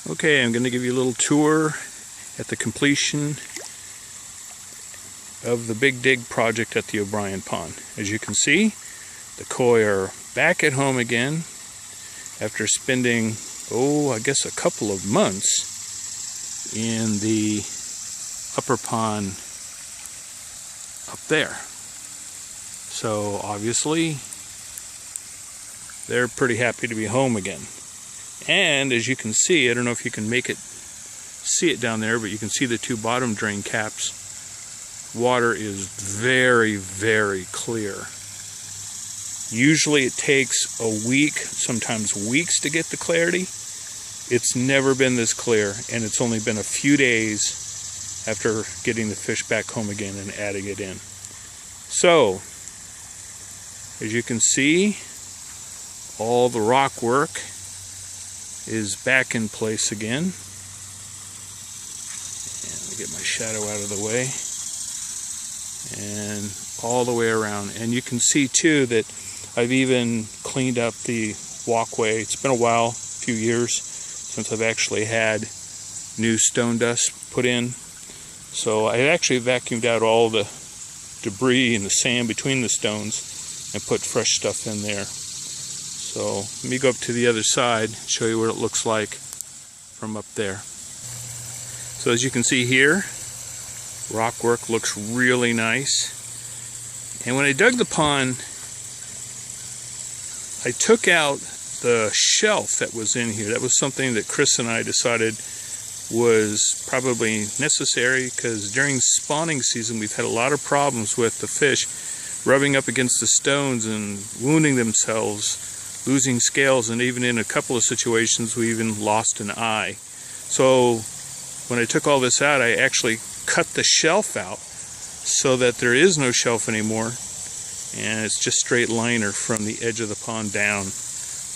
Okay, I'm going to give you a little tour at the completion of the Big Dig project at the O'Brien Pond. As you can see, the koi are back at home again after spending, I guess a couple of months in the upper pond up there. So obviously, they're pretty happy to be home again. And as you can see, I don't know if you can see it down there, but you can see the two bottom drain caps. Water is very, very clear. Usually it takes a week, sometimes weeks to get the clarity. It's never been this clear, and it's only been a few days after getting the fish back home again and adding it in. So, as you can see, all the rock work is back in place again. And let me get my shadow out of the way. And all the way around. And you can see too that I've even cleaned up the walkway. It's been a while, a few years, since I've actually had new stone dust put in. So I actually vacuumed out all the debris and the sand between the stones and put fresh stuff in there. So let me go up to the other side, show you what it looks like from up there. So as you can see here, rock work looks really nice. And when I dug the pond, I took out the shelf that was in here. That was something that Chris and I decided was probably necessary, because during spawning season we've had a lot of problems with the fish rubbing up against the stones and wounding themselves, losing scales, and even in a couple of situations we even lost an eye. So when I took all this out, I actually cut the shelf out so that there is no shelf anymore, and it's just straight liner from the edge of the pond down,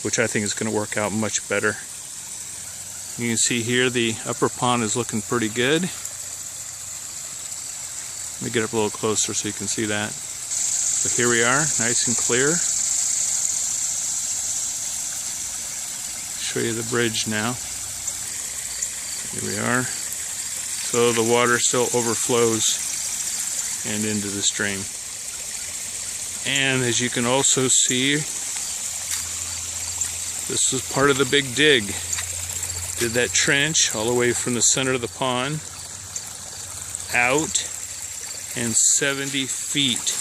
which I think is going to work out much better. You can see here the upper pond is looking pretty good. Let me get up a little closer so you can see that. So here we are, nice and clear. Show you the bridge now. Here we are. So the water still overflows and into the stream. And as you can also see, this is part of the Big Dig. Did that trench all the way from the center of the pond out and 70 feet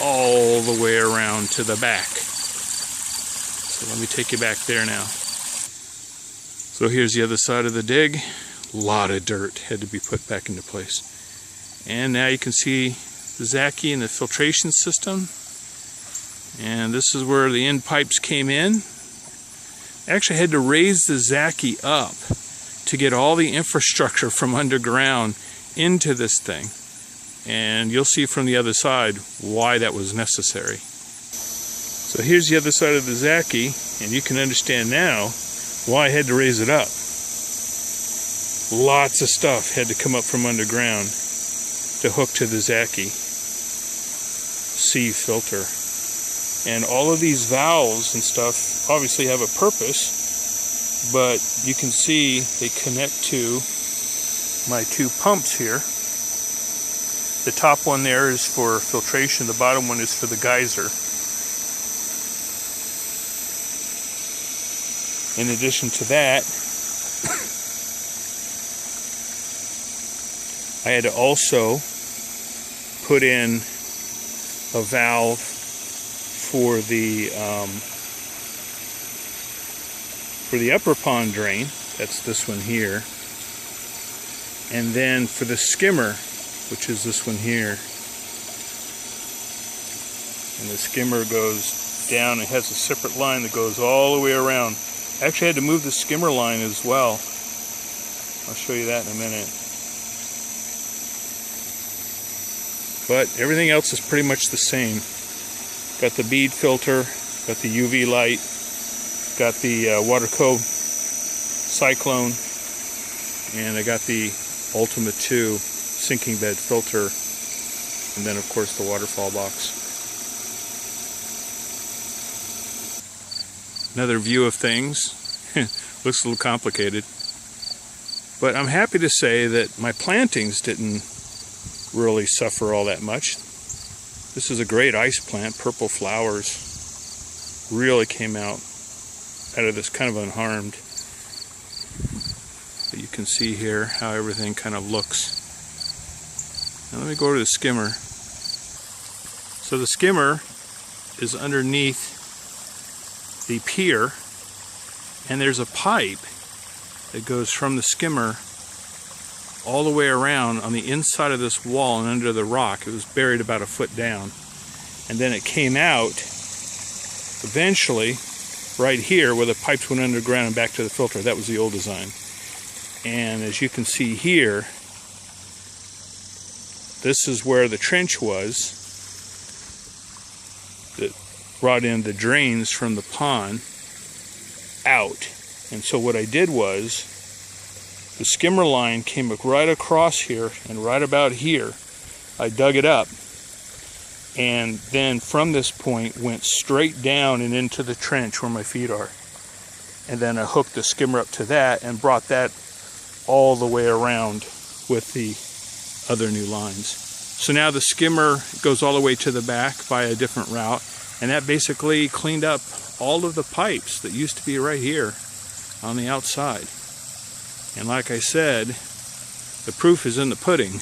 all the way around to the back. So let me take you back there now. So here's the other side of the dig. A lot of dirt had to be put back into place. And now you can see the Zaki and the filtration system. And this is where the end pipes came in. I actually had to raise the Zaki up to get all the infrastructure from underground into this thing. And you'll see from the other side why that was necessary. So here's the other side of the Zaki, and you can understand now why I had to raise it up. Lots of stuff had to come up from underground to hook to the Zaki sieve filter. And all of these valves and stuff obviously have a purpose, but you can see they connect to my two pumps here. The top one there is for filtration, the bottom one is for the geyser. In addition to that, I had to also put in a valve for the upper pond drain. That's this one here. And then for the skimmer, which is this one here. And the skimmer goes down. It has a separate line that goes all the way around. I actually had to move the skimmer line as well. I'll show you that in a minute. But everything else is pretty much the same. Got the bead filter, got the UV light, got the Waterco Cyclone, and I got the Ultima 2 sinking bed filter, and then of course the waterfall box. Another view of things. Looks a little complicated. But I'm happy to say that my plantings didn't really suffer all that much. This is a great ice plant. Purple flowers really came out of this kind of unharmed. But you can see here how everything kind of looks. Now let me go over to the skimmer. So the skimmer is underneath the pier, and there's a pipe that goes from the skimmer all the way around on the inside of this wall and under the rock. It was buried about a foot down, and then it came out eventually right here where the pipes went underground and back to the filter. That was the old design. And as you can see here, this is where the trench was that brought in the drains from the pond out. And so what I did was, the skimmer line came right across here and right about here. I dug it up, and then from this point went straight down and into the trench where my feet are. And then I hooked the skimmer up to that and brought that all the way around with the other new lines. So now the skimmer goes all the way to the back by a different route, and that basically cleaned up all of the pipes that used to be right here on the outside. And like I said, the proof is in the pudding.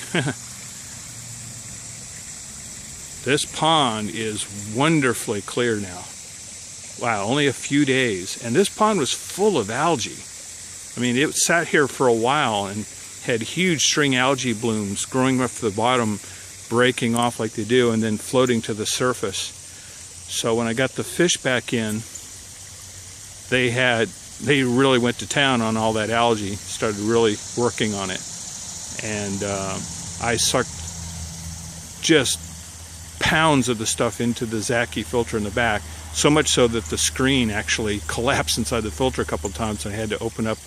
This pond is wonderfully clear now. Wow, only a few days. And this pond was full of algae. I mean, it sat here for a while and had huge string algae blooms growing up from the bottom, breaking off like they do, and then floating to the surface. So when I got the fish back in, they really went to town on all that algae, started really working on it. And I sucked just pounds of the stuff into the Zaki filter in the back, so much so that the screen actually collapsed inside the filter a couple of times, and I had to open up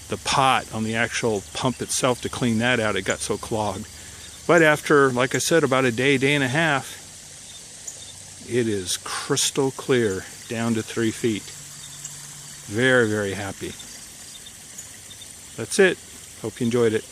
the pot on the actual pump itself to clean that out. It got so clogged. But after, like I said, about a day and a half, it is crystal clear down to 3 feet. Very, very happy. That's it. Hope you enjoyed it.